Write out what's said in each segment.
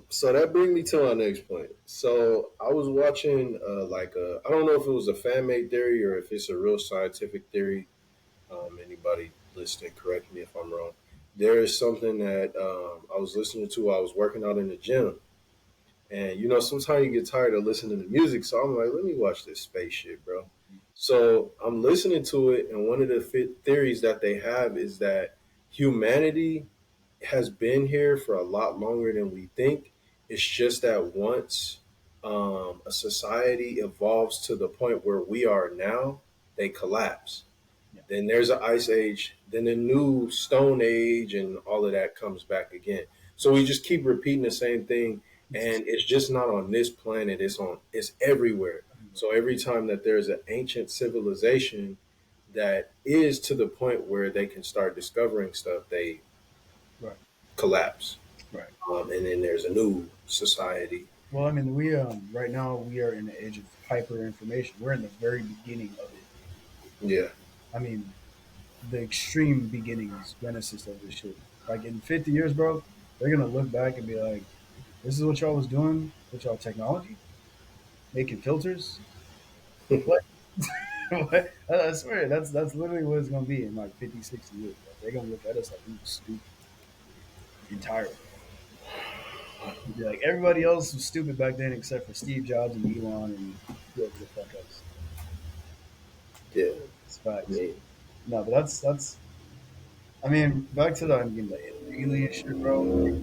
So that brings me to my next point. So I was watching I don't know if it was a fan made theory or if it's a real scientific theory. Anybody listening, correct me if I'm wrong. There is something that I was listening to while I was working out in the gym, and sometimes you get tired of listening to music, so I'm like, let me watch this space shit, bro. So I'm listening to it, and one of the theories that they have is that humanity has been here for a lot longer than we think. It's just that once a society evolves to the point where we are now, they collapse. Yeah. Then there's an ice age, then a new stone age, and all of that comes back again. So we just keep repeating the same thing, It's just and it's just not on this planet. It's everywhere. So every time that there's an ancient civilization that is to the point where they can start discovering stuff, they right, collapse. right. And then there's a new society. Well, I mean, we right now we are in the age of hyper information. We're in the very beginning of it. Yeah, I mean, the extreme beginnings, genesis of this shit. Like in 50 years, bro, they're gonna look back and be like, "This is what y'all was doing with y'all technology, making filters." What? What? I swear, that's literally what it's gonna be in like 50, 60 years. Bro. They're gonna look at us like we were stupid entirely. They'd be like everybody else was stupid back then except for Steve Jobs and Elon and whoever the fuck else. yeah. It's I facts. mean, No, but that's. I mean, back to the alien shit, bro. Like,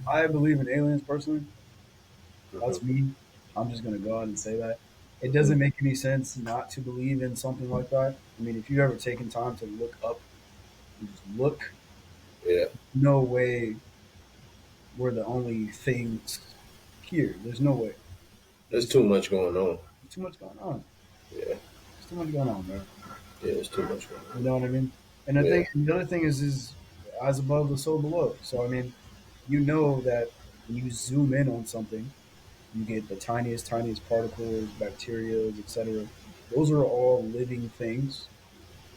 I believe in aliens personally. mhm, That's me. I'm just gonna go out and say that. It mhm, doesn't make any sense not to believe in something like that. I mean, if you've ever taken time to look up and just look, yeah. no way we're the only things here. There's no way. There's There's too much going on. too much going on. Yeah, There's too much going on, bro. yeah. There's too much going You on. know what I mean? And Yeah, the other thing is as above, the so below. So I mean, you know that when you zoom in on something, you get the tiniest particles, bacteria, etc. Those are all living things.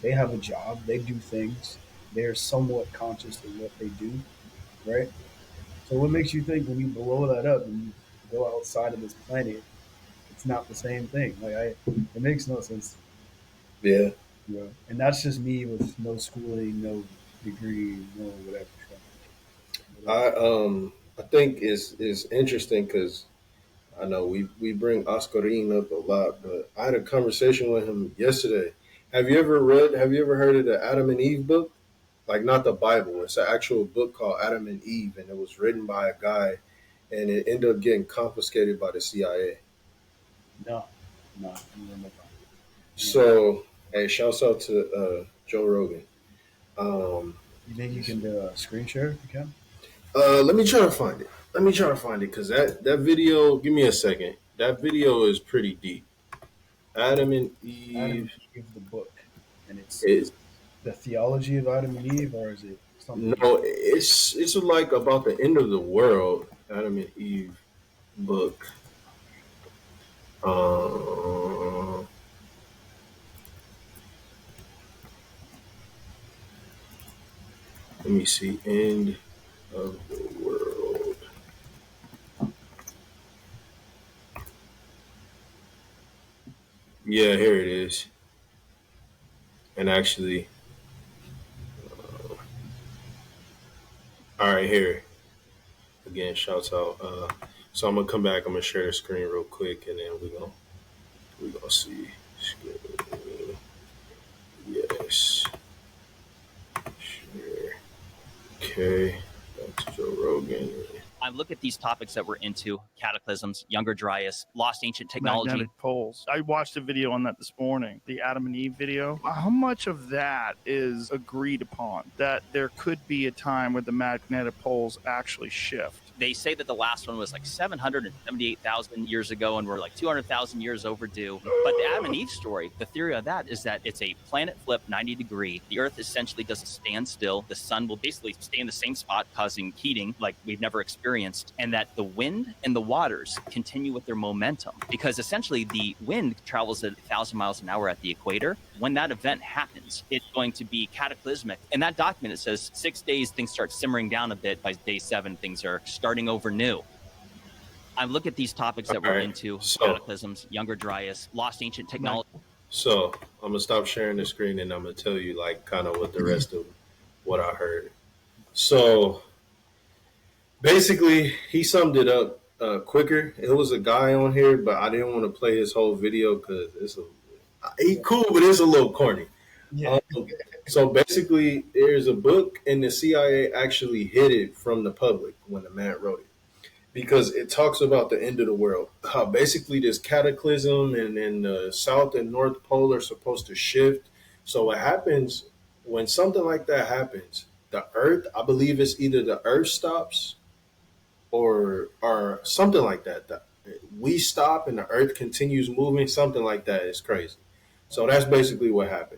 They have a job. They do things. They're somewhat conscious of what they do, right? So what makes you think when you blow that up and you go outside of this planet, it's not the same thing? It makes no sense to me. yeah. You know? And that's just me with no schooling, no degree, no whatever. Whatever. I think is interesting because I know we bring Oscarine up a lot, but I had a conversation with him yesterday. Have you ever heard of the Adam and Eve book? Like not the Bible. It's an actual book called Adam and Eve, and it was written by a guy, and it ended up getting confiscated by the CIA. No, no, I'm gonna no. So, hey, shouts out to Joe Rogan. Um, You think you can do a screen share if you can? let me try to find it. Let me try to find it because that video. Give me a second. That video is pretty deep. Adam and Adam Eve and Eve, the book, and it's is the theology of Adam and Eve, or is it something else? no. It's like about the end of the world. Adam and Eve book. Uh, let me see. End of the world. Yeah, here it is. And actually, all right, here again. Shouts out. So I'm gonna come back. I'm gonna share the screen real quick, and then we gonna see. Yes. Share. Okay. Back to Joe Rogan. I look at these topics that we're into: cataclysms, Younger Dryas, lost ancient technology. Magnetic poles. I watched a video on that this morning, the Adam and Eve video. How much of that is agreed upon? That there could be a time where the magnetic poles actually shift. They say that the last one was like 778,000 years ago, and we're like 200,000 years overdue. But the Adam and Eve story, the theory of that is that it's a planet flip 90 degree. The Earth essentially doesn't stand still. The sun will basically stay in the same spot, causing heating like we've never experienced experienced, and that the wind and the waters continue with their momentum, because essentially the wind travels at 1,000 miles an hour at the equator. When that event happens, it's going to be cataclysmic. In that document, it says 6 days, things start simmering down a bit. By day 7, things are starting over new. I look at these topics All that we're right. into: So cataclysms, younger Dryas, lost ancient Like, technology. so I'm gonna stop sharing the screen and I'm gonna tell you like kind of what the rest of what I heard. So basically, he summed it up quicker. It was a guy on here, but I didn't want to play his whole video because he yeah, cool, but it's a little corny. yeah, Um, so basically, there's a book, and the CIA actually hid it from the public when the man wrote it because it talks about the end of the world. How basically this cataclysm and then the South and North Pole are supposed to shift. So what happens when something like that happens? The Earth, I believe it's either the Earth stops or something like that. We stop and the Earth continues moving. Something like that is crazy. So that's basically what happened.